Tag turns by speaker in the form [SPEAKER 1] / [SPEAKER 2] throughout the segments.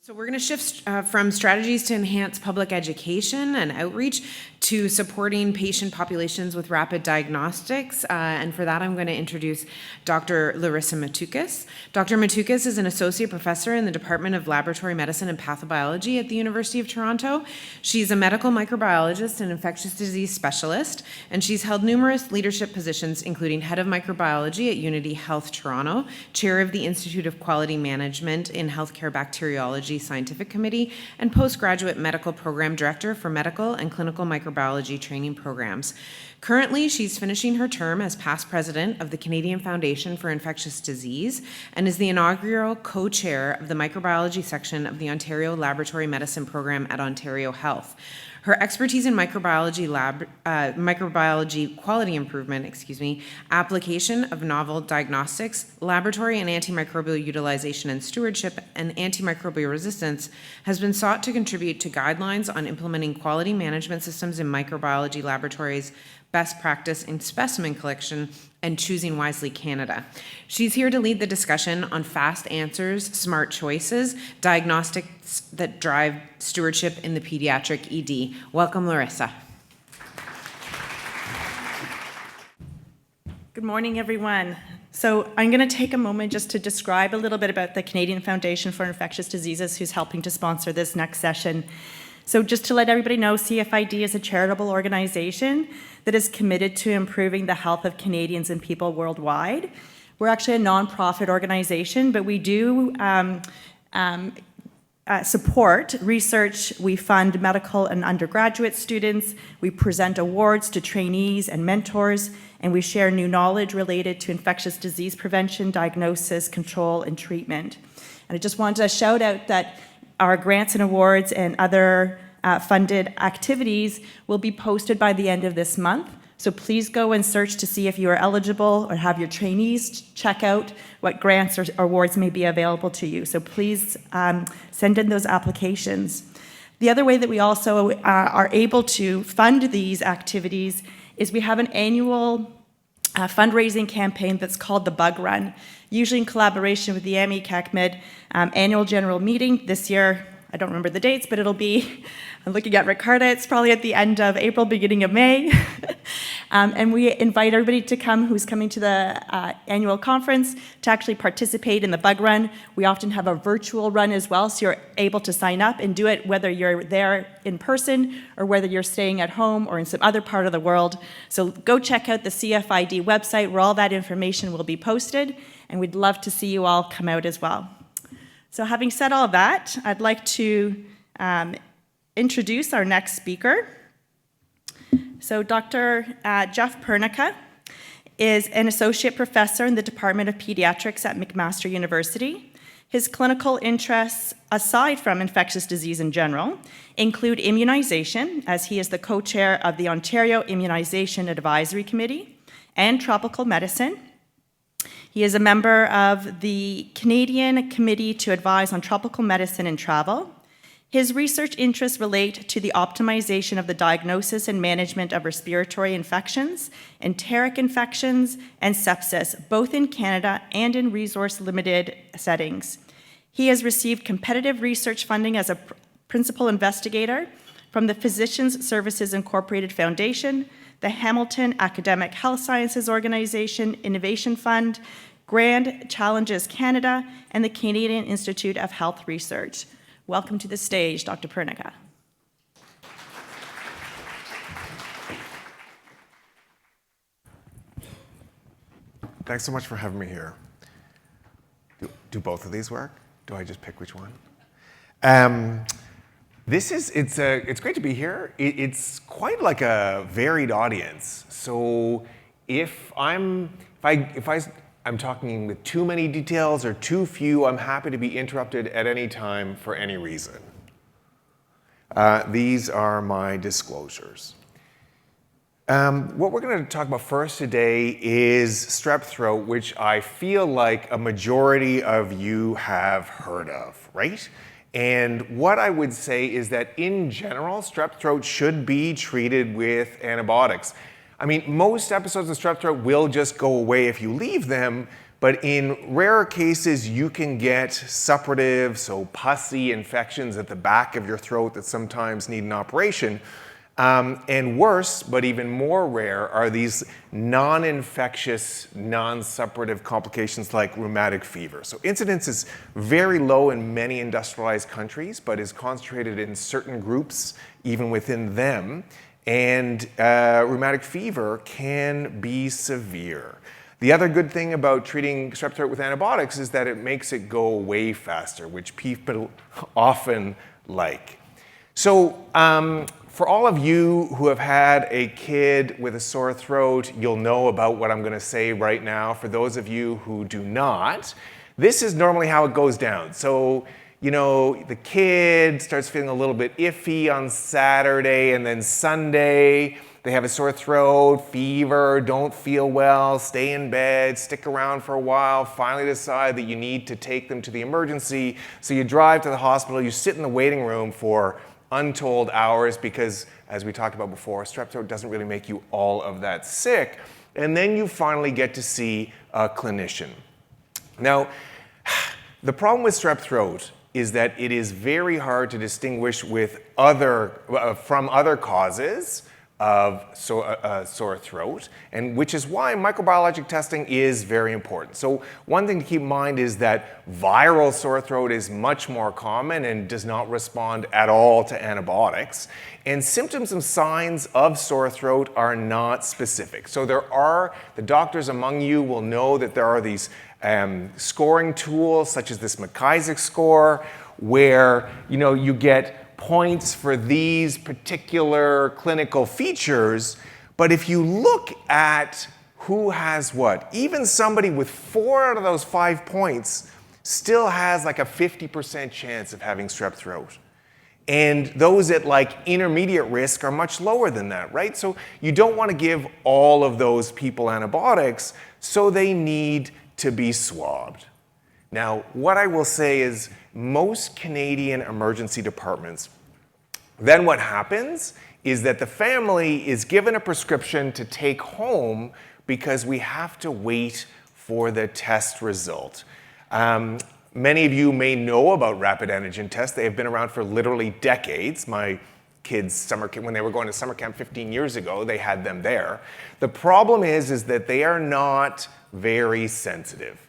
[SPEAKER 1] So we're going to shift from strategies to enhance public education and outreach to supporting patient populations with rapid diagnostics. And for that, I'm going to introduce Dr. Larissa Matukas. Dr. Matukas is an associate professor in the Department of Laboratory Medicine and Pathobiology at the University of Toronto. She's a medical microbiologist and infectious disease specialist, and she's held numerous leadership positions, including head of microbiology at Unity Health Toronto, chair of the Institute of Quality Management in Healthcare Bacteriology Scientific Committee, and postgraduate medical program director for medical and clinical microbiology training programs. Currently, she's finishing her term as past president of the Canadian Foundation for Infectious Disease and is the inaugural co-chair of the microbiology section of the Ontario Laboratory Medicine Program at Ontario Health. Her expertise in microbiology quality improvement, application of novel diagnostics, laboratory and antimicrobial utilization and stewardship, and antimicrobial resistance has been sought to contribute to guidelines on implementing quality management systems in microbiology laboratories, best practice in specimen collection, and Choosing Wisely Canada. She's here to lead the discussion on fast answers, smart choices, diagnostics that drive stewardship in the pediatric ED. Welcome, Larissa.
[SPEAKER 2] Good morning, everyone. So I'm going to take a moment just to describe a little bit about the Canadian Foundation for Infectious Diseases, who's helping to sponsor this next session. So just to let everybody know, CFID is a charitable organization that is committed to improving the health of Canadians and people worldwide. We're actually a nonprofit organization, but we do support research. We fund medical and undergraduate students. We present awards to trainees and mentors, and we share new knowledge related to infectious disease prevention, diagnosis, control, and treatment. And I just wanted to shout out that our grants and awards and other funded activities will be posted by the end of this month. So please go and search to see if you are eligible or have your trainees check out what grants or awards may be available to you. So please send in those applications. The other way that we also are able to fund these activities is we have an annual fundraising campaign that's called the Bug Run, usually in collaboration with the MECACMed annual general meeting. This year, I don't remember the dates, but it'll be, I'm looking at Ricarda, it's probably at the end of April, beginning of May. And we invite everybody to come who's coming to the annual conference to actually participate in the Bug Run. We often have a virtual run as well, so you're able to sign up and do it whether you're there in person or whether you're staying at home or in some other part of the world. So go check out the CFID website where all that information will be posted, and we'd love to see you all come out as well. So having said all that, I'd like to introduce our next speaker. So Dr. Jeff Pernica is an associate professor in the Department of Pediatrics at McMaster University. His clinical interests, aside from infectious disease in general, include immunization, as he is the co-chair of the Ontario Immunization Advisory Committee, and tropical medicine. He is a member of the Canadian Committee to Advise on Tropical Medicine and Travel. His research interests relate to the optimization of the diagnosis and management of respiratory infections, enteric infections, and sepsis, both in Canada and in resource-limited settings. He has received competitive research funding as a principal investigator from the Physicians Services Incorporated Foundation, the Hamilton Academic Health Sciences Organization Innovation Fund, Grand Challenges Canada, and the Canadian Institute of Health Research. Welcome to the stage, Dr. Pernica.
[SPEAKER 3] Thanks so much for having me here. Do both of these work? Do I just pick which one? It's great to be here. It's quite like a varied audience. So if I'm talking with too many details or too few, I'm happy to be interrupted at any time for any reason. These are my disclosures. What we're going to talk about first today is strep throat, which I feel like a majority of you have heard of, right? And what I would say is that in general, strep throat should be treated with antibiotics. I mean, most episodes of strep throat will just go away if you leave them, But in rarer cases, you can get suppurative, so pussy infections at the back of your throat that sometimes need an operation. And worse, but even more rare, are these non-infectious, non-suppurative complications like rheumatic fever. So incidence is very low in many industrialized countries, but is concentrated in certain groups, even within them. And rheumatic fever can be severe. The other good thing about treating strep throat with antibiotics is that it makes it go away faster, which people often like. So for all of you who have had a kid with a sore throat, you'll know about what I'm going to say right now. For those of you who do not, this is normally how it goes down. So, you know, the kid starts feeling a little bit iffy on Saturday, and then Sunday they have a sore throat, fever, don't feel well, stay in bed, stick around for a while, finally decide that you need to take them to the emergency. So you drive to the hospital, you sit in the waiting room for untold hours because, as we talked about before, strep throat doesn't really make you all of that sick. And then you finally get to see a clinician. Now, the problem with strep throat is that it is very hard to distinguish from other causes of sore throat, and which is why microbiologic testing is very important. So one thing to keep in mind is that viral sore throat is much more common and does not respond at all to antibiotics. And symptoms and signs of sore throat are not specific. So the doctors among you will know that there are these scoring tools, such as this McIsaac score, where you get points for these particular clinical features, but if you look at who has what, even somebody with 4 out of those 5 points still has like a 50% chance of having strep throat. And those at like intermediate risk are much lower than that, right? So you don't want to give all of those people antibiotics, so they need to be swabbed. Now, what I will say is most Canadian emergency departments, then what happens is that the family is given a prescription to take home because we have to wait for the test result. Many of you may know about rapid antigen tests. They have been around for literally decades. My kids, when they were going to summer camp 15 years ago, they had them there. The problem is that they are not very sensitive.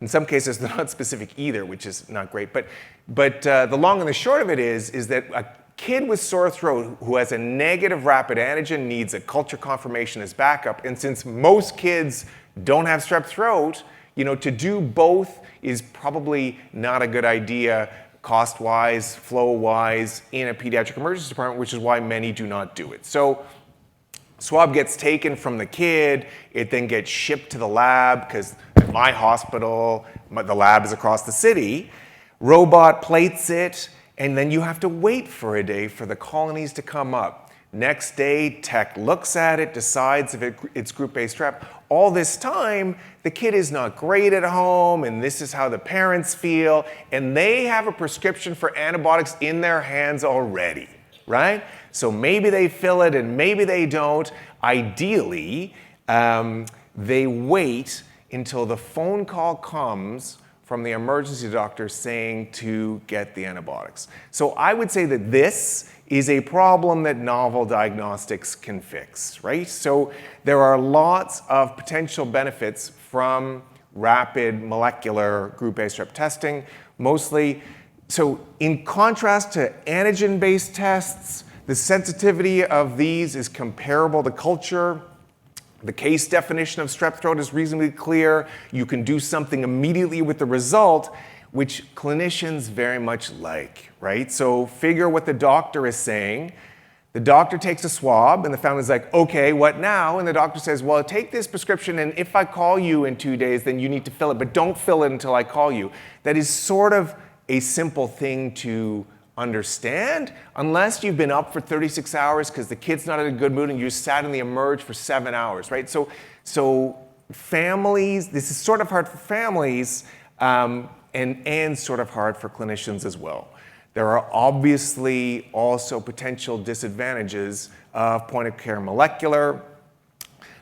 [SPEAKER 3] In some cases, they're not specific either, which is not great. But the long and the short of it is that a kid with sore throat who has a negative rapid antigen needs a culture confirmation as backup. And since most kids don't have strep throat, to do both is probably not a good idea cost-wise, flow-wise in a pediatric emergency department, which is why many do not do it. So swab gets taken from the kid, it then gets shipped to the lab, because at my hospital, the lab is across the city. Robot plates it, and then you have to wait for a day for the colonies to come up. Next day, tech looks at it, decides if it's group A strep. All this time, the kid is not great at home, and this is how the parents feel, and they have a prescription for antibiotics in their hands already, right? So maybe they fill it and maybe they don't. Ideally, they wait until the phone call comes from the emergency doctor saying to get the antibiotics. So I would say that this is a problem that novel diagnostics can fix, right? So there are lots of potential benefits from rapid molecular group A strep testing, mostly. So in contrast to antigen-based tests, the sensitivity of these is comparable to culture. The case definition of strep throat is reasonably clear. You can do something immediately with the result, which clinicians very much like, right? So figure what the doctor is saying. The doctor takes a swab, and the family's like, okay, what now? And the doctor says, well, take this prescription, and if I call you in 2 days, then you need to fill it, but don't fill it until I call you. That is sort of a simple thing to understand, unless you've been up for 36 hours because the kid's not in a good mood and you sat in the emerge for 7 hours, right? So families, this is sort of hard for families and sort of hard for clinicians as well. There are obviously also potential disadvantages of point-of-care molecular.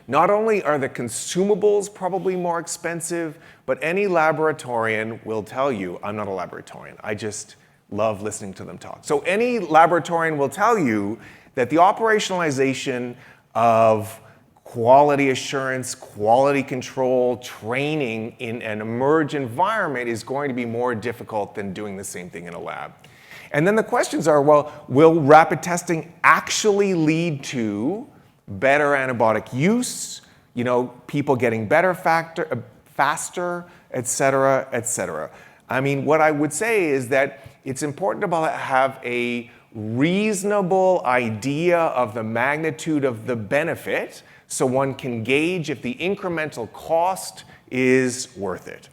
[SPEAKER 3] Not only are the consumables probably more expensive, but any laboratorian will tell you, I'm not a laboratorian, I just love listening to them talk. So any laboratorian will tell you that the operationalization of quality assurance, quality control, training in an emerge environment is going to be more difficult than doing the same thing in a lab. And then the questions are, well, will rapid testing actually lead to better antibiotic use, people getting better faster, et cetera, et cetera? I mean, what I would say is that it's important to have a reasonable idea of the magnitude of the benefit so one can gauge if the incremental cost is worth it.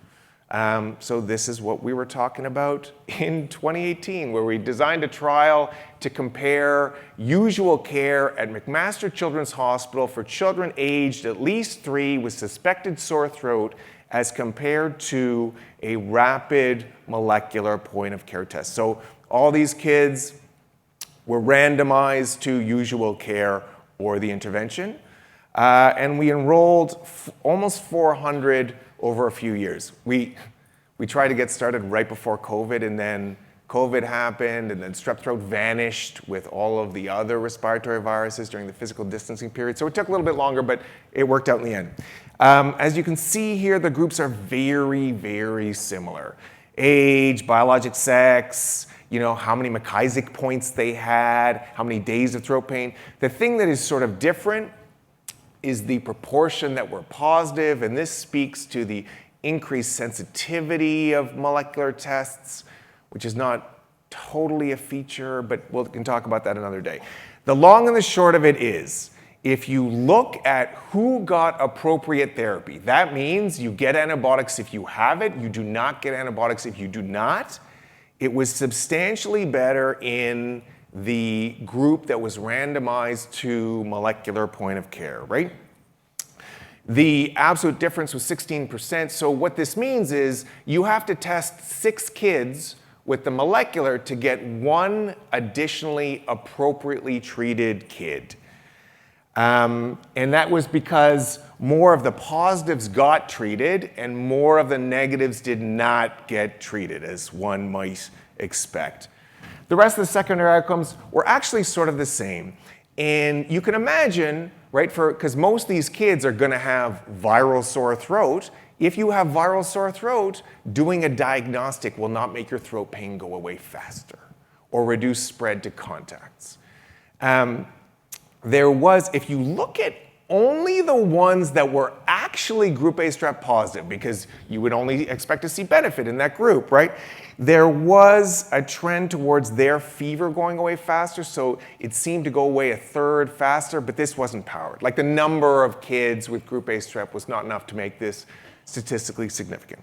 [SPEAKER 3] So this is what we were talking about in 2018, where we designed a trial to compare usual care at McMaster Children's Hospital for children aged at least 3 with suspected sore throat as compared to a rapid molecular point of care test. So all these kids were randomized to usual care or the intervention. And we enrolled almost 400 over a few years. We tried to get started right before COVID, and then COVID happened, and then strep throat vanished with all of the other respiratory viruses during the physical distancing period. So it took a little bit longer, but it worked out in the end. As you can see here, the groups are very, very similar. Age, biologic sex, how many McIsaac points they had, how many days of throat pain. The thing that is sort of different is the proportion that were positive, and this speaks to the increased sensitivity of molecular tests, which is not totally a feature, but we can talk about that another day. The long and the short of it is, if you look at who got appropriate therapy, that means you get antibiotics if you have it, you do not get antibiotics if you do not. It was substantially better in the group that was randomized to molecular point of care, right? The absolute difference was 16%. So what this means is you have to test 6 kids with the molecular to get 1 additionally appropriately treated kid. And that was because more of the positives got treated and more of the negatives did not get treated, as one might expect. The rest of the secondary outcomes were actually sort of the same. And you can imagine, right, because most of these kids are going to have viral sore throat. If you have viral sore throat, doing a diagnostic will not make your throat pain go away faster or reduce spread to contacts. If you look at only the ones that were actually group A strep positive, because you would only expect to see benefit in that group, right? There was a trend towards their fever going away faster, so it seemed to go away a third faster, but this wasn't powered. Like the number of kids with group A strep was not enough to make this statistically significant.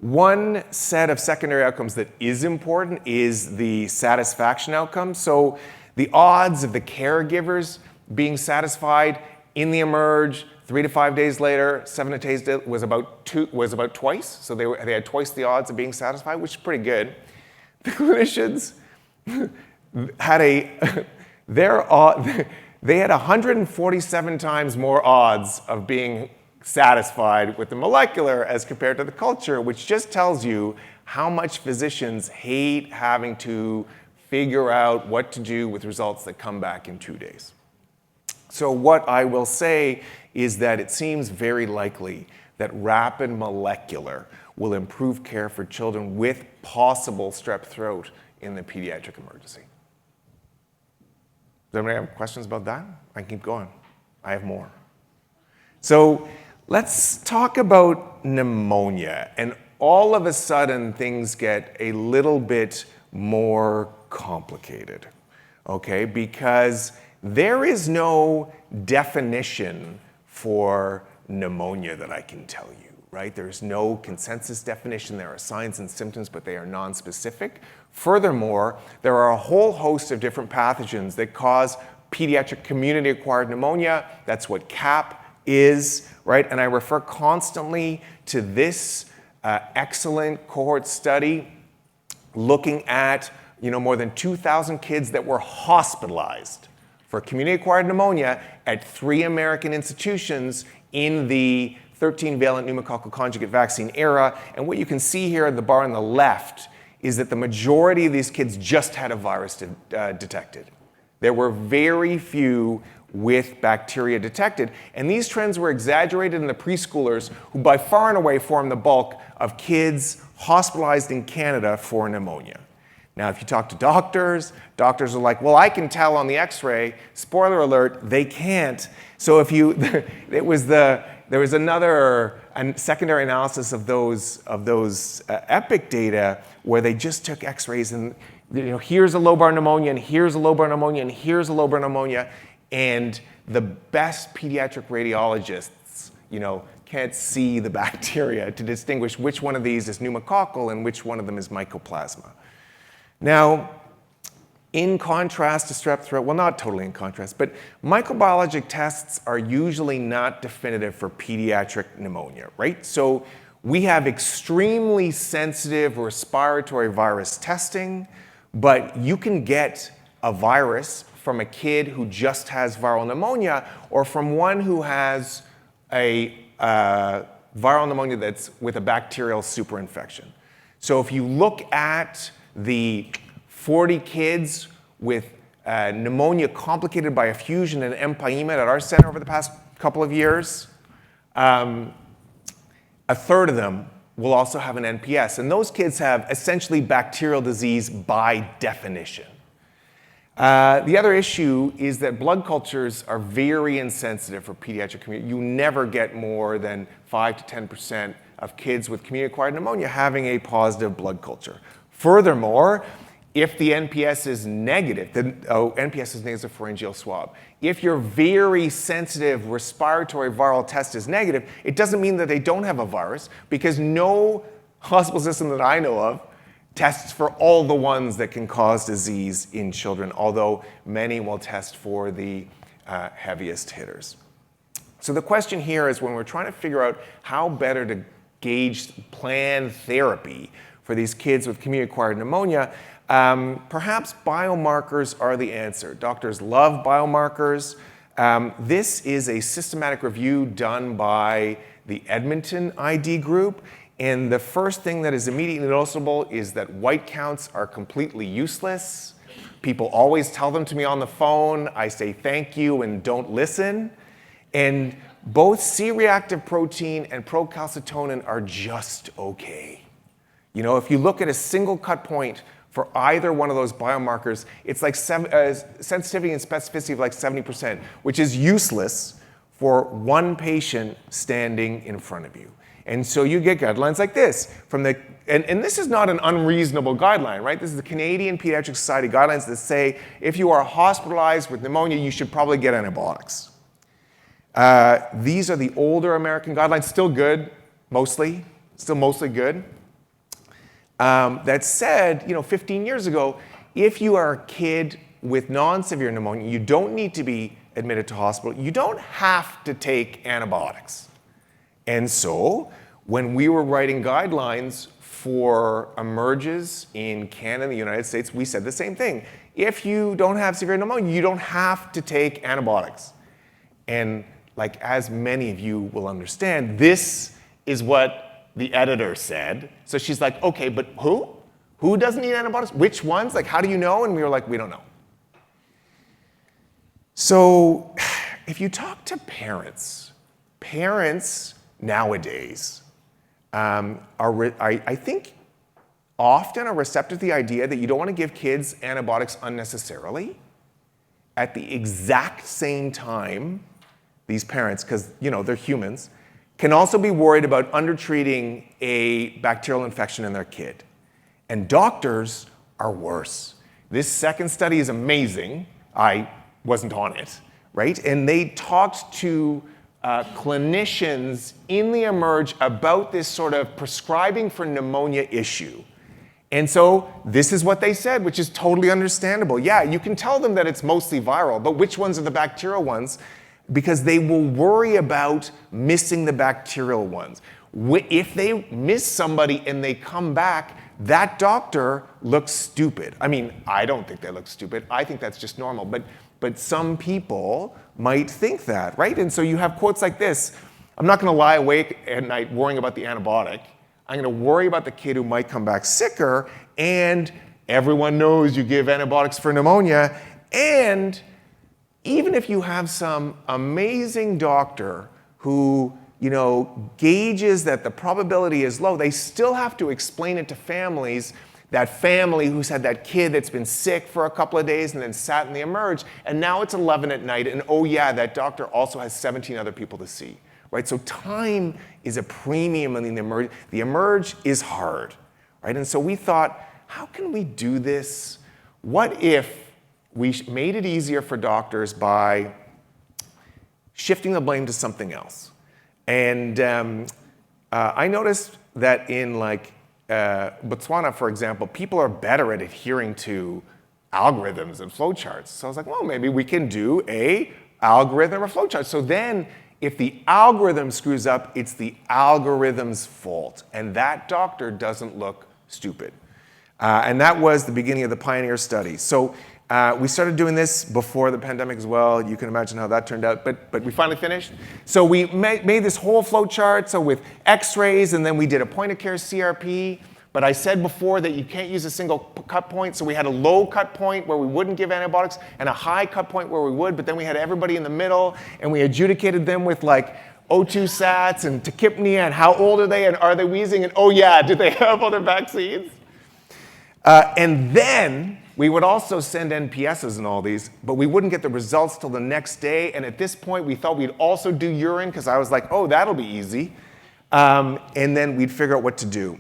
[SPEAKER 3] One set of secondary outcomes that is important is the satisfaction outcome. So the odds of the caregivers being satisfied in the emerge 3 to 5 days later, 7 to 8 days was about twice. So they had twice the odds of being satisfied, which is pretty good. The clinicians had they had 147 times more odds of being satisfied with the molecular as compared to the culture, which just tells you how much physicians hate having to figure out what to do with results that come back in 2 days. So what I will say is that it seems very likely that rapid molecular will improve care for children with possible strep throat in the pediatric emergency. Does anybody have questions about that? I can keep going. I have more. So let's talk about pneumonia. And all of a sudden, things get a little bit more complicated, okay? Because there is no definition for pneumonia that I can tell you, right? There's no consensus definition. There are signs and symptoms, but they are nonspecific. Furthermore, there are a whole host of different pathogens that cause pediatric community-acquired pneumonia. That's what CAP is, right? And I refer constantly to this excellent cohort study looking at more than 2,000 kids that were hospitalized for community-acquired pneumonia at 3 American institutions in the 13-valent pneumococcal conjugate vaccine era. And what you can see here at the bar on the left is that the majority of these kids just had a virus detected. There were very few with bacteria detected. And these trends were exaggerated in the preschoolers, who by far and away form the bulk of kids hospitalized in Canada for pneumonia. Now, if you talk to doctors, doctors are like, well, I can tell on the x-ray. Spoiler alert, they can't. So if you, there was another secondary analysis of those EPIC data where they just took x-rays and, here's a lobar pneumonia, and here's a lobar pneumonia, and here's a lobar pneumonia. And the best pediatric radiologists, can't see the bacteria to distinguish which one of these is pneumococcal and which one of them is mycoplasma. Now, in contrast to strep throat, well, not totally in contrast, but microbiologic tests are usually not definitive for pediatric pneumonia, right? So we have extremely sensitive respiratory virus testing, but you can get a virus from a kid who just has viral pneumonia or from one who has a viral pneumonia that's with a bacterial superinfection. So if you look at the 40 kids with pneumonia complicated by effusion and empyema at our center over the past couple of years, a third of them will also have an NPS. And those kids have essentially bacterial disease by definition. The other issue is that blood cultures are very insensitive for pediatric community. You never get more than 5 to 10% of kids with community-acquired pneumonia having a positive blood culture. Furthermore, if the NPS is negative, NPS is nasopharyngeal swab. If your very sensitive respiratory viral test is negative, it doesn't mean that they don't have a virus, because no hospital system that I know of tests for all the ones that can cause disease in children, although many will test for the heaviest hitters. So the question here is, when we're trying to figure out how better to gauge plan therapy for these kids with community-acquired pneumonia, perhaps biomarkers are the answer. Doctors love biomarkers. This is a systematic review done by the Edmonton ID group. And the first thing that is immediately noticeable is that white counts are completely useless. People always tell them to me on the phone. I say thank you and don't listen. And both C-reactive protein and procalcitonin are just okay. If you look at a single cut point for either one of those biomarkers, it's like sensitivity and specificity of like 70%, which is useless for one patient standing in front of you. And so you get guidelines like this from and this is not an unreasonable guideline, right? This is the Canadian Pediatric Society guidelines that say if you are hospitalized with pneumonia, you should probably get antibiotics. These are the older American guidelines, still good, mostly good. That said, 15 years ago, if you are a kid with non-severe pneumonia, you don't need to be admitted to hospital. You don't have to take antibiotics. And so, when we were writing guidelines for emerges in Canada and the United States, we said the same thing. If you don't have severe pneumonia, you don't have to take antibiotics. And as many of you will understand, this is what the editor said. So she's like, okay, but who? Who doesn't need antibiotics? Which ones? How do you know? And we were like, we don't know. So if you talk to parents nowadays I think often are receptive to the idea that you don't want to give kids antibiotics unnecessarily. At the exact same time, these parents, because they're humans, can also be worried about undertreating a bacterial infection in their kid. And doctors are worse. This second study is amazing. I wasn't on it, right? And they talked to clinicians in the emerge about this sort of prescribing for pneumonia issue. And so this is what they said, which is totally understandable. Yeah, you can tell them that it's mostly viral, but which ones are the bacterial ones? Because they will worry about missing the bacterial ones. If they miss somebody and they come back, that doctor looks stupid. I mean, I don't think they look stupid. I think that's just normal. But some people might think that, right? And so you have quotes like this: I'm not going to lie awake at night worrying about the antibiotic. I'm going to worry about the kid who might come back sicker. And everyone knows you give antibiotics for pneumonia. And even if you have some amazing doctor who, gauges that the probability is low, they still have to explain it to families, that family who's had that kid that's been sick for a couple of days and then sat in the emerge, and now it's 11 at night, and oh yeah, that doctor also has 17 other people to see, right? So time is a premium in the emerge. The emerge is hard, right? And so we thought, how can we do this? What if we made it easier for doctors by shifting the blame to something else? And I noticed that in Botswana, for example, people are better at adhering to algorithms and flowcharts. So I was like, well, maybe we can do a algorithm or flowchart. So then if the algorithm screws up, it's the algorithm's fault. And that doctor doesn't look stupid. And that was the beginning of the Pioneer study. So we started doing this before the pandemic as well. You can imagine how that turned out, but we finally finished. So we made this whole flow chart, so with x-rays, and then we did a point-of-care CRP. But I said before that you can't use a single cut point, so we had a low cut point where we wouldn't give antibiotics and a high cut point where we would, but then we had everybody in the middle, and we adjudicated them with O2 sats and tachypnea, and how old are they, and are they wheezing, and oh yeah, do they have other vaccines? And then we would also send NPSs and all these, but we wouldn't get the results till the next day. And at this point, we thought we'd also do urine, because I was like, oh, that'll be easy. And then we'd figure out what to do.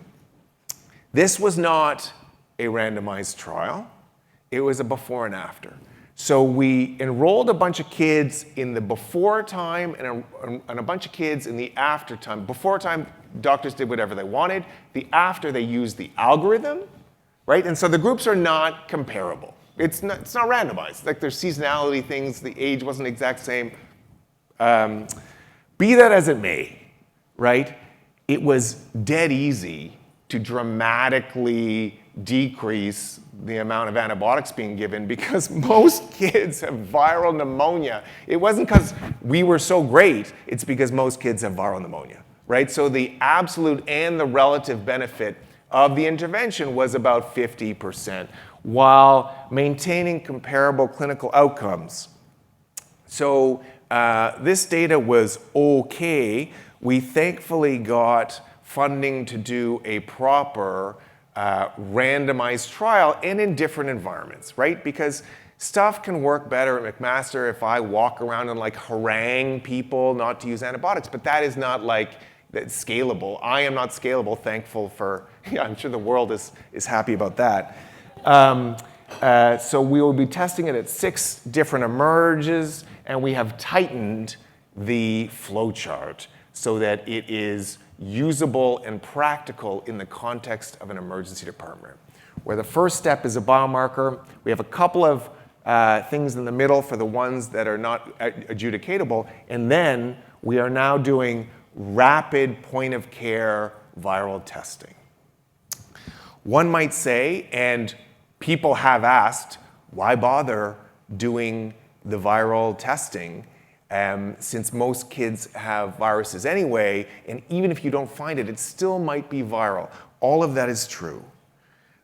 [SPEAKER 3] This was not a randomized trial. It was a before and after. So we enrolled a bunch of kids in the before time and a bunch of kids in the after time. Before time, doctors did whatever they wanted. The after, they used the algorithm. Right? And so the groups are not comparable. It's not randomized. Like there's seasonality things, the age wasn't exact same. Be that as it may, right? It was dead easy to dramatically decrease the amount of antibiotics being given because most kids have viral pneumonia. It wasn't because we were so great, it's because most kids have viral pneumonia, right? So the absolute and the relative benefit of the intervention was about 50%, while maintaining comparable clinical outcomes. So this data was okay. We thankfully got funding to do a proper randomized trial and in different environments, right? Because stuff can work better at McMaster if I walk around and harangue people not to use antibiotics, but that is not that's scalable. I am not scalable, thankful for, I'm sure the world is happy about that. So we will be testing it at 6 different emerges, and we have tightened the flowchart so that it is usable and practical in the context of an emergency department. Where the first step is a biomarker, we have a couple of things in the middle for the ones that are not adjudicatable, and then we are now doing rapid point-of-care viral testing. One might say, and people have asked, why bother doing the viral testing since most kids have viruses anyway, and even if you don't find it, it still might be viral. All of that is true.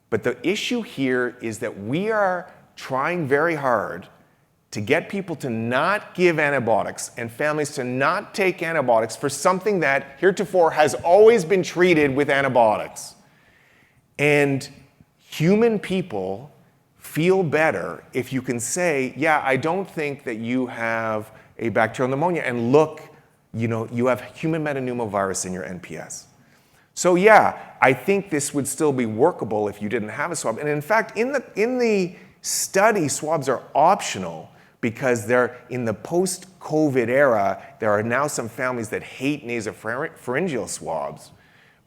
[SPEAKER 3] But the issue here is that we are trying very hard to get people to not give antibiotics and families to not take antibiotics for something that heretofore has always been treated with antibiotics. And human people feel better if you can say, yeah, I don't think that you have a bacterial pneumonia, and look, you have human metapneumovirus in your NPS. So yeah, I think this would still be workable if you didn't have a swab. And in fact, in the study, swabs are optional, because they're in the post-COVID era, there are now some families that hate nasopharyngeal swabs.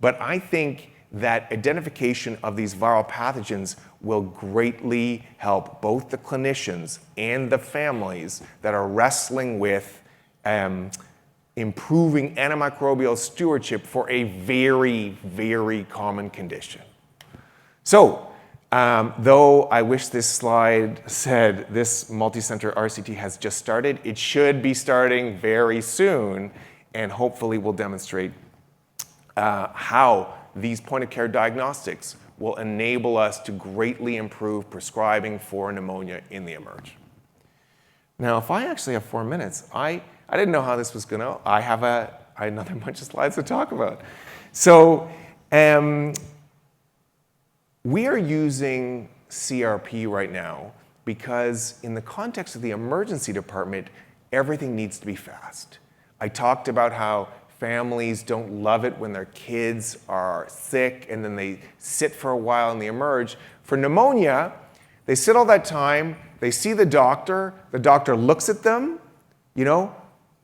[SPEAKER 3] But I think that identification of these viral pathogens will greatly help both the clinicians and the families that are wrestling with improving antimicrobial stewardship for a very, very common condition. So, though I wish this slide said this multi-center RCT has just started, it should be starting very soon, and hopefully will demonstrate how these point-of-care diagnostics will enable us to greatly improve prescribing for pneumonia in the emerge. Now, if I actually have 4 minutes, I didn't know how this was going to. I have another bunch of slides to talk about. So, we are using CRP right now because in the context of the emergency department, everything needs to be fast. I talked about how families don't love it when their kids are sick and then they sit for a while in the emerge. For pneumonia, they sit all that time, they see the doctor looks at them,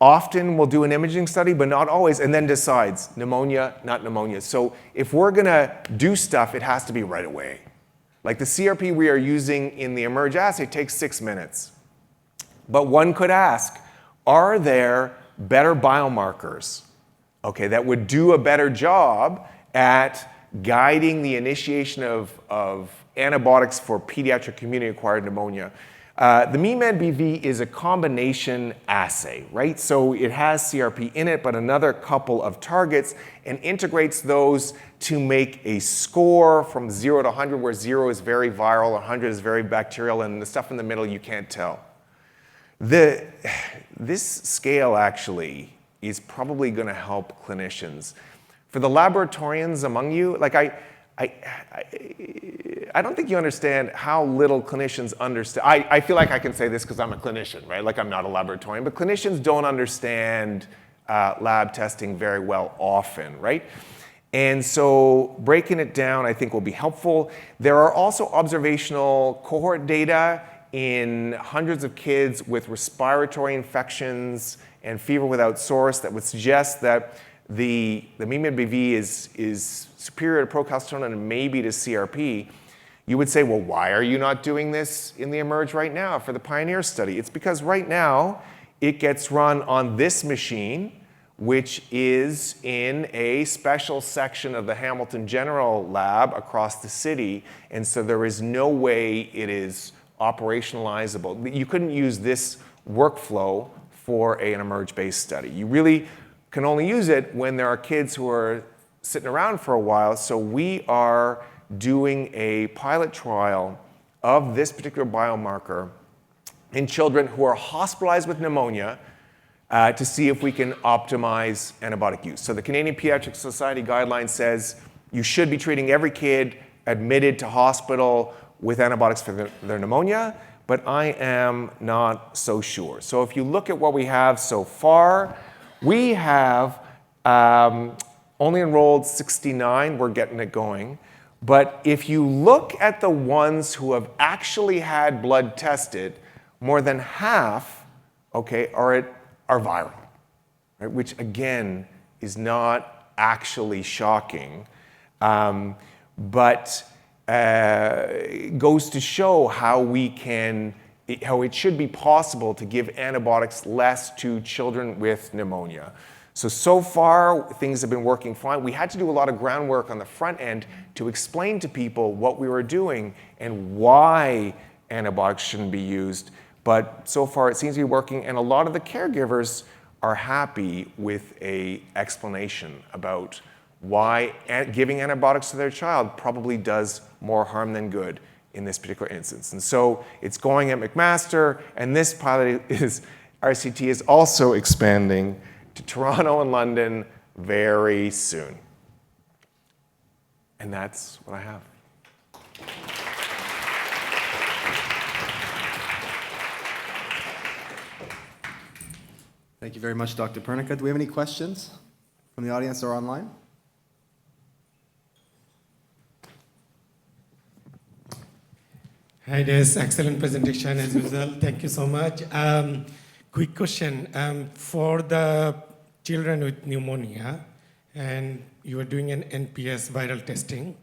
[SPEAKER 3] often will do an imaging study, but not always, and then decides pneumonia, not pneumonia. So if we're gonna do stuff, it has to be right away. Like the CRP we are using in the emerge assay takes 6 minutes. But one could ask, are there better biomarkers, that would do a better job at guiding the initiation of antibiotics for pediatric community-acquired pneumonia? The MeMed-BV is a combination assay, right? So it has CRP in it, but another couple of targets, and integrates those to make a score from 0 to 100, where 0 is very viral, 100 is very bacterial, and the stuff in the middle you can't tell. This scale actually is probably going to help clinicians. For the laboratorians among you, I don't think you understand how little clinicians understand. I feel like I can say this because I'm a clinician, right? Like I'm not a laboratorian, but clinicians don't understand lab testing very well often, right? And so breaking it down, I think, will be helpful. There are also observational cohort data in hundreds of kids with respiratory infections and fever without source that would suggest that the MeMed-BV is superior to procalcitonin and maybe to CRP. You would say, well, why are you not doing this in the emerge right now for the Pioneer study? It's because right now it gets run on this machine, which is in a special section of the Hamilton General Lab across the city, and so there is no way it is operationalizable. You couldn't use this workflow for an emerge-based study. You really can only use it when there are kids who are sitting around for a while. So we are doing a pilot trial of this particular biomarker in children who are hospitalized with pneumonia to see if we can optimize antibiotic use. So the Canadian Pediatric Society guideline says you should be treating every kid admitted to hospital with antibiotics for their pneumonia, but I am not so sure. So if you look at what we have so far, we have only enrolled 69. We're getting it going. But if you look at the ones who have actually had blood tested, more than half, are viral, right? Which again is not actually shocking, but goes to show how it should be possible to give antibiotics less to children with pneumonia. So far, things have been working fine. We had to do a lot of groundwork on the front end to explain to people what we were doing and why antibiotics shouldn't be used. But so far, it seems to be working, and a lot of the caregivers are happy with an explanation about why giving antibiotics to their child probably does more harm than good in this particular instance. And so it's going at McMaster, and this pilot RCT is also expanding to Toronto and London very soon. And that's what I have.
[SPEAKER 4] Thank you very much, Dr. Pernica. Do we have any questions from the audience or online?
[SPEAKER 5] Hi, Des. Excellent presentation as usual. Thank you so much. Quick question. For the children with pneumonia, and you are doing an NPS viral testing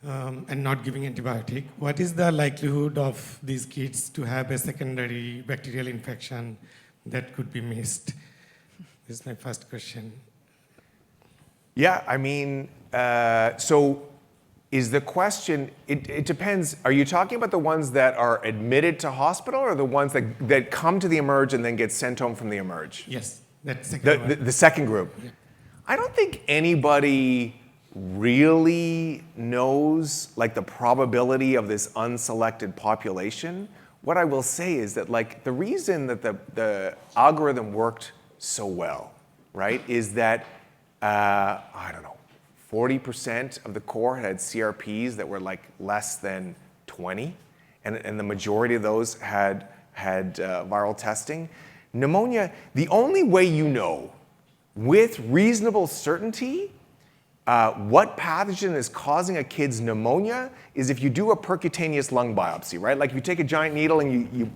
[SPEAKER 5] and not giving antibiotic, what is the likelihood of these kids to have a secondary bacterial infection that could be missed? This is my first question.
[SPEAKER 3] Yeah, I mean, so is the question, it depends, are you talking about the ones that are admitted to hospital or the ones that come to the emerge and then get sent home from the emerge?
[SPEAKER 5] Yes, that's second one.
[SPEAKER 3] The second group.
[SPEAKER 5] Yeah.
[SPEAKER 3] I don't think anybody really knows like the probability of this unselected population. What I will say is that like the reason that the algorithm worked so well, right, is that, I don't know, 40% of the cohort had CRPs that were like less than 20, and the majority of those had viral testing. Pneumonia, the only way you know with reasonable certainty what pathogen is causing a kid's pneumonia is if you do a percutaneous lung biopsy, right? Like if you take a giant needle and you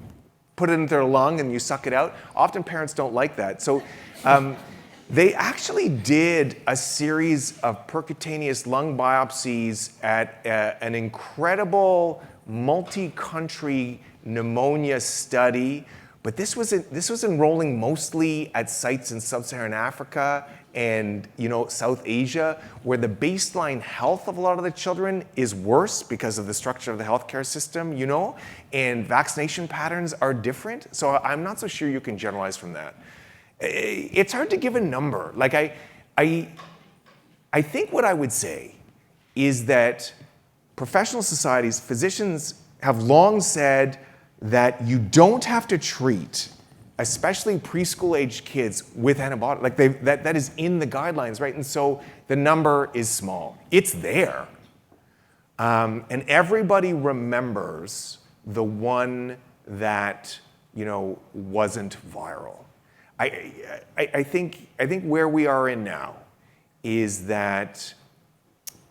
[SPEAKER 3] put it into their lung and you suck it out. Often parents don't like that. So they actually did a series of percutaneous lung biopsies at an incredible multi-country pneumonia study. But this was enrolling mostly at sites in sub-Saharan Africa and South Asia, where the baseline health of a lot of the children is worse because of the structure of the healthcare system, and vaccination patterns are different. So I'm not so sure you can generalize from that. It's hard to give a number. Like I think what I would say is that professional societies, physicians have long said that you don't have to treat, especially preschool-aged kids, with antibiotics. Like that is in the guidelines, right? And so the number is small. It's there. And everybody remembers the one that wasn't viral. I think where we are in now is that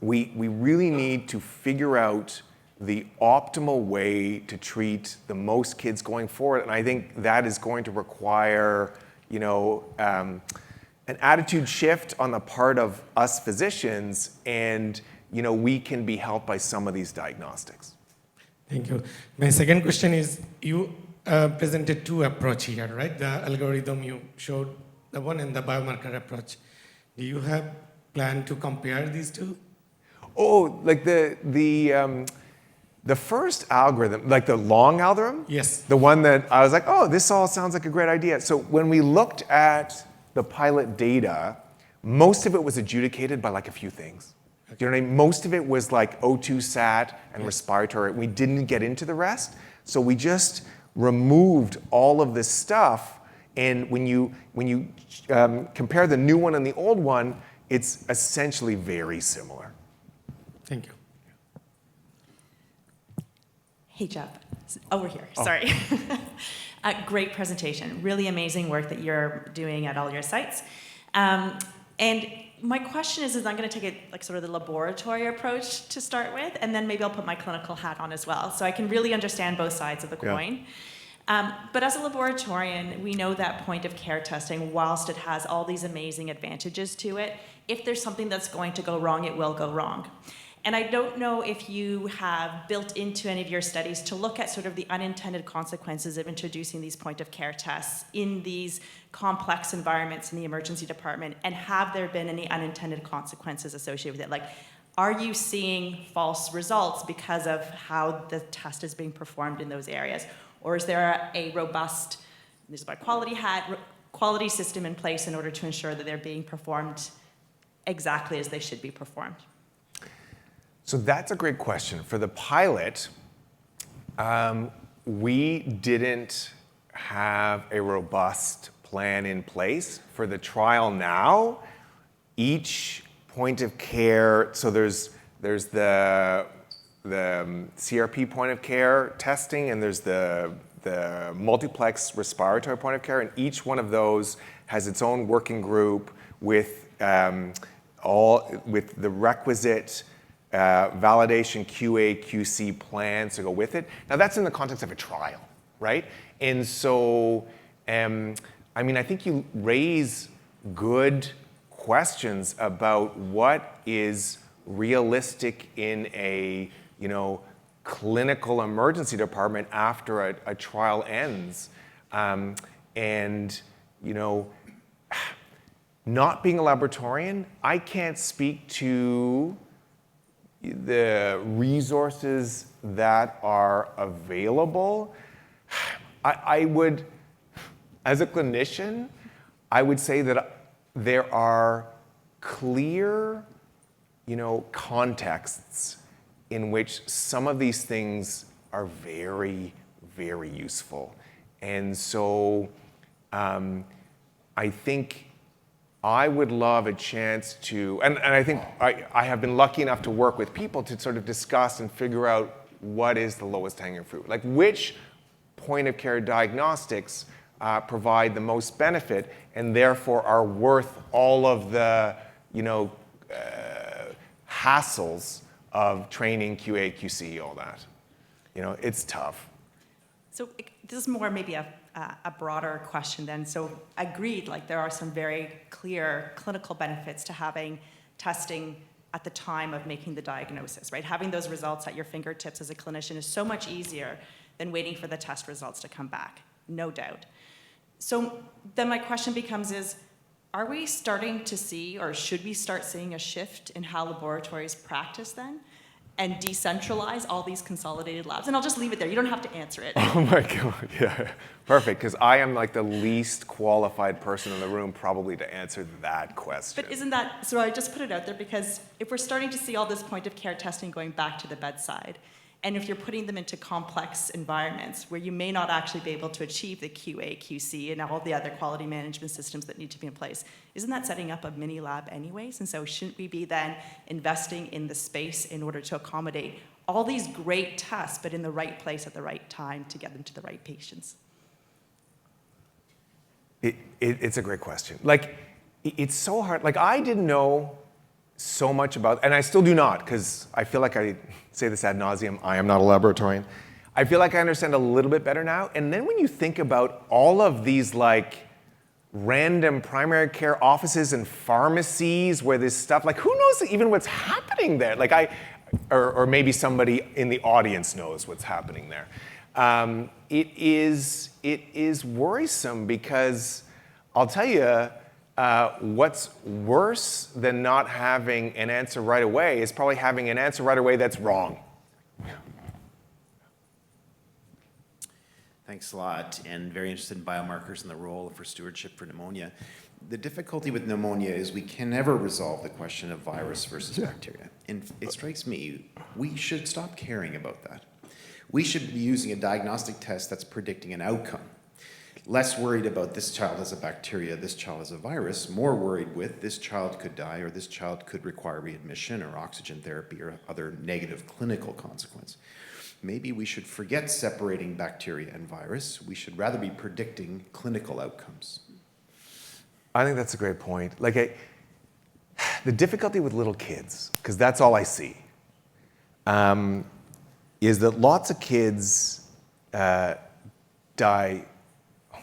[SPEAKER 3] we really need to figure out the optimal way to treat the most kids going forward. And I think that is going to require, an attitude shift on the part of us physicians, and, we can be helped by some of these diagnostics.
[SPEAKER 5] Thank you. My second question is, you presented two approaches here, right? The algorithm you showed, the one, and the biomarker approach. Do you have plan to compare these two?
[SPEAKER 3] Oh, like the first algorithm, like the long algorithm?
[SPEAKER 5] Yes.
[SPEAKER 3] The one that I was like, oh, this all sounds like a great idea. So when we looked at the pilot data, most of it was adjudicated by like a few things. Do you know what I mean? Most of it was like O2 sat and respiratory. We didn't get into the rest. So we just removed all of this stuff. And when you compare the new one and the old one, it's essentially very similar.
[SPEAKER 5] Thank you.
[SPEAKER 2] Hey, Jeff. Over here. Sorry. Great presentation. Really amazing work that you're doing at all your sites. And my question is I'm going to take like sort of the laboratory approach to start with, and then maybe I'll put my clinical hat on as well, so I can really understand both sides of the coin. But as a laboratorian, we know that point of care testing, whilst it has all these amazing advantages to it, if there's something that's going to go wrong, it will go wrong. And I don't know if you have built into any of your studies to look at sort of the unintended consequences of introducing these point of care tests in these complex environments in the emergency department, and have there been any unintended consequences associated with it? Like, are you seeing false results because of how the test is being performed in those areas? Or is there a robust, this is my quality hat, quality system in place in order to ensure that they're being performed exactly as they should be performed?
[SPEAKER 3] So that's a great question. For the pilot, we didn't have a robust plan in place. For the trial now, each point of care, so there's the CRP point of care testing, and there's the multiplex respiratory point of care, and each one of those has its own working group with the requisite validation QA, QC plans to go with it. Now that's in the context of a trial, right? And so, I think you raise good questions about what is realistic in a, clinical emergency department after a trial ends. Not being a laboratorian, I can't speak to the resources that are available, I would, as a clinician, I would say that there are clear, contexts in which some of these things are very, very useful. And so I think I would love a chance to, and I think I have been lucky enough to work with people to sort of discuss and figure out what is the lowest hanging fruit. Like which point of care diagnostics provide the most benefit and therefore are worth all of the, hassles of training, QA, QC, all that. It's tough.
[SPEAKER 2] So this is more maybe a broader question then. So agreed, like there are some very clear clinical benefits to having testing at the time of making the diagnosis, right? Having those results at your fingertips as a clinician is so much easier than waiting for the test results to come back, no doubt. So then my question becomes are we starting to see, or should we start seeing a shift in how laboratories practice then? And decentralize all these consolidated labs? And I'll just leave it there. You don't have to answer it.
[SPEAKER 3] Oh my God, yeah. Perfect, because I am like the least qualified person in the room probably to answer that question.
[SPEAKER 2] But isn't that, so I just put it out there because if we're starting to see all this point of care testing going back to the bedside, and if you're putting them into complex environments where you may not actually be able to achieve the QA, QC, and all the other quality management systems that need to be in place, isn't that setting up a mini lab anyways? And so shouldn't we be then investing in the space in order to accommodate all these great tests, but in the right place at the right time to get them to the right patients?
[SPEAKER 3] It's a great question. Like, it's so hard. Like, I didn't know so much about, and I still do not, because I feel like I say this ad nauseum, I am not a laboratorian. I feel like I understand a little bit better now. And then when you think about all of these like random primary care offices and pharmacies where this stuff, like who knows even what's happening there? Like or maybe somebody in the audience knows what's happening there. It is worrisome because I'll tell you, what's worse than not having an answer right away is probably having an answer right away that's wrong.
[SPEAKER 6] Thanks a lot, and very interested in biomarkers and the role for stewardship for pneumonia. The difficulty with pneumonia is we can never resolve the question of virus versus bacteria. And it strikes me, we should stop caring about that. We should be using a diagnostic test that's predicting an outcome. Less worried about this child has a bacteria, this child has a virus, more worried with this child could die or this child could require readmission or oxygen therapy or other negative clinical consequence. Maybe we should forget separating bacteria and virus. We should rather be predicting clinical outcomes.
[SPEAKER 3] I think that's a great point. Like, the difficulty with little kids, because that's all I see, is that lots of kids die.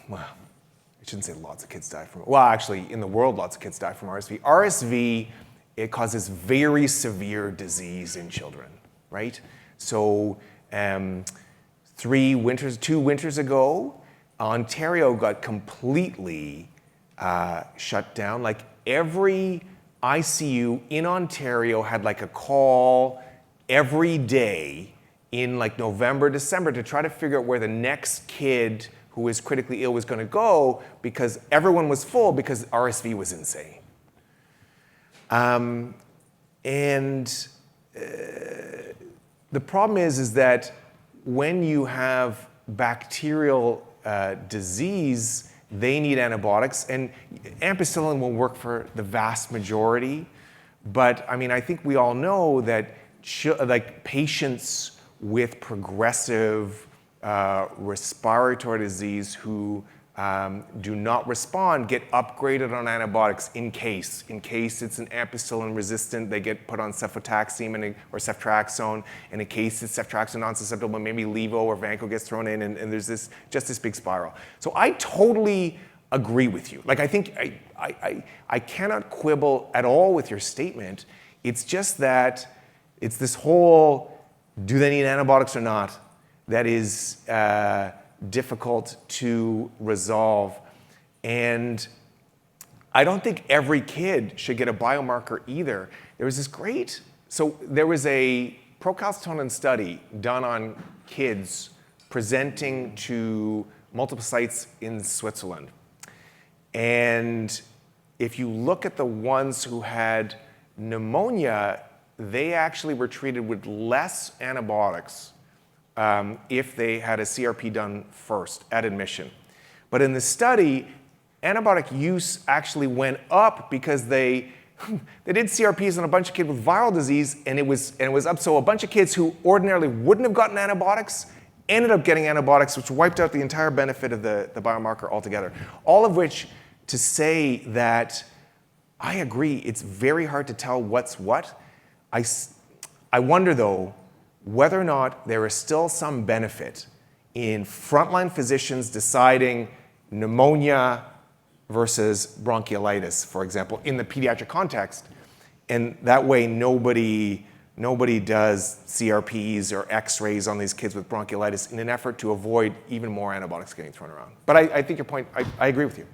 [SPEAKER 3] Well, I shouldn't say lots of kids die from, well, actually, in the world, lots of kids die from RSV. RSV, it causes very severe disease in children, right? So 2 winters ago, Ontario got completely shut down. Like every ICU in Ontario had like a call every day in like November, December to try to figure out where the next kid who was critically ill was going to go because everyone was full because RSV was insane. The problem is that when you have bacterial disease, they need antibiotics, and ampicillin will work for the vast majority. But I mean, I think we all know that like patients with progressive respiratory disease who do not respond get upgraded on antibiotics in case it's an ampicillin resistant, they get put on cefotaxime or ceftriaxone, and in case it's ceftriaxone non-susceptible, maybe levo or vanco gets thrown in, and there's this big spiral. So I totally agree with you. Like I think I cannot quibble at all with your statement. It's just that it's this whole, do they need antibiotics or not, that is difficult to resolve. And I don't think every kid should get a biomarker either. There was this great So there was a procalcitonin study done on kids presenting to multiple sites in Switzerland. And if you look at the ones who had pneumonia, they actually were treated with less antibiotics if they had a CRP done first at admission. But in the study, antibiotic use actually went up because they did CRPs on a bunch of kids with viral disease, and it was up. So a bunch of kids who ordinarily wouldn't have gotten antibiotics ended up getting antibiotics, which wiped out the entire benefit of the biomarker altogether. All of which to say that I agree, it's very hard to tell what's what. I wonder, though, whether or not there is still some benefit in frontline physicians deciding pneumonia versus bronchiolitis, for example, in the pediatric context. And that way, nobody does CRPs or X-rays on these kids with bronchiolitis in an effort to avoid even more antibiotics getting thrown around. But I think your point, I agree with you.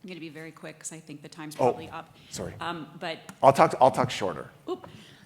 [SPEAKER 7] I'm going to be very quick because I think the time's probably up.
[SPEAKER 3] Sorry.
[SPEAKER 7] But
[SPEAKER 3] I'll talk shorter.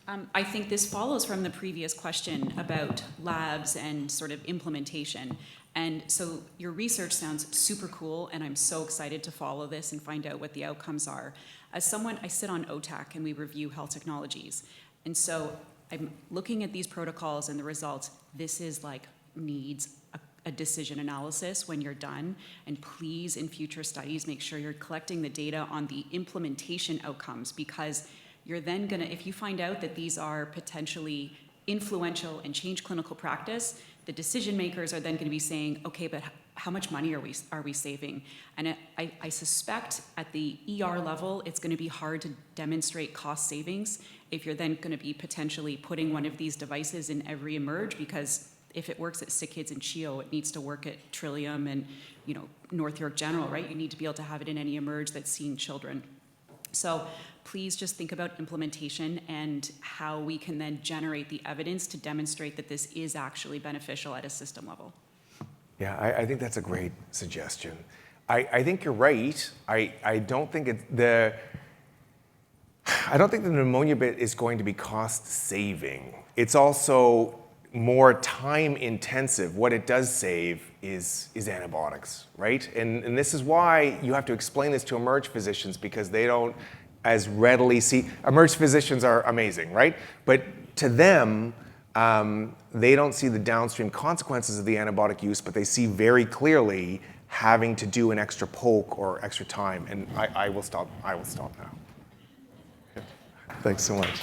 [SPEAKER 7] I think this follows from the previous question about labs and sort of implementation. And so your research sounds super cool, and I'm so excited to follow this and find out what the outcomes are. As someone, I sit on OTAC, and we review health technologies. And so I'm looking at these protocols and the results. This is like needs a decision analysis when you're done. And please, in future studies, make sure you're collecting the data on the implementation outcomes, because you're then gonna, if you find out that these are potentially influential and change clinical practice, the decision makers are then going to be saying, okay, but how much money are we saving? And I suspect at the ER level, it's going to be hard to demonstrate cost savings if you're then going to be potentially putting one of these devices in every emerge, because if it works at Sick Kids and CHIO, it needs to work at Trillium and North York General, right? You need to be able to have it in any emerge that's seen children. So please just think about implementation and how we can then generate the evidence to demonstrate that this is actually beneficial at a system level.
[SPEAKER 3] Yeah, I think that's a great suggestion. I think you're right. I don't think the pneumonia bit is going to be cost saving. It's also more time intensive. What it does save is antibiotics, right? And this is why you have to explain this to emerge physicians, because they don't as readily see. Emerge physicians are amazing, right? But to them, they don't see the downstream consequences of the antibiotic use, but they see very clearly having to do an extra poke or extra time. And I will stop now. Thanks so much.